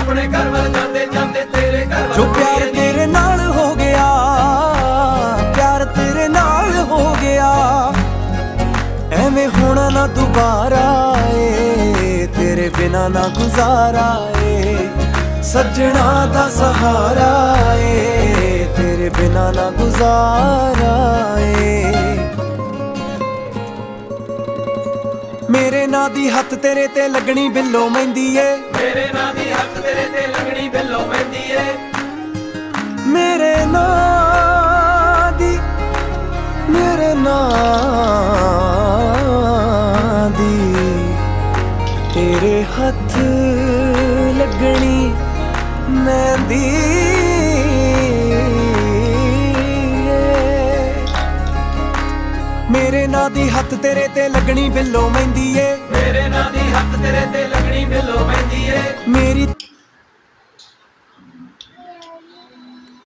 ਆਪਣੇ ਘਰ ਵੱਲ ਜਾਂਦੇ ਜਾਂਦੇ ਤੇਰੇ ਘਰ ਵੱਲ ਜੋ ਪਿਆਰ ਤੇਰੇ ਨਾਲ ਹੋ ਗਿਆ, ਪਿਆਰ ਤੇਰੇ ਨਾਲ ਹੋ ਗਿਆ, ਐਵੇਂ ਹੋਣਾ ਨਾ ਦੁਬਾਰਾ ਏ, ਤੇਰੇ ਬਿਨਾ ਨਾ ਗੁਜ਼ਾਰਾ ਏ, ਸੱਜਣਾ ਦਾ ਸਹਾਰਾ ਏ, ਤੇਰੇ ਬਿਨਾ ਨਾ ਗੁਜ਼ਾਰਾ ਏ। ਮੇਰੇ ਨਾਂ ਦੀ ਹੱਥ ਤੇਰੇ ਤੇ ਲੱਗਣੀ ਬਿੱਲੋ ਮਹਿੰਦੀ ਏ, ਮੇਰੇ ਨਾਂ ਦੀ ਹੱਥ ਤੇਰੇ ਤੇ ਲੱਗਣੀ ਬਿੱਲੋ ਮਹਿੰਦੀ ਏ, ਮੇਰੇ ਨਾਂ ਦੀ, ਮੇਰੇ ਨਾਂ ਦੀ ਤੇਰੇ ਹੱਥ ਲੱਗਣੀ ਮਹਿੰਦੀ ਏ। ਮੇਰੇ ਨਾਂ ਦੀ ਹੱਥ ਤੇਰੇ ਤੇ ਲੱਗਣੀ ਬਿੱਲੋ ਮਹਿੰਦੀ ਏ, ਮੇਰੇ ਨਾਂ ਦੀ ਹੱਥ ਤੇਰੇ ਤੇ ਲੱਗਣੀ ਬਿੱਲੋ ਮਹਿੰਦੀ ਏ। ਮੇਰੀ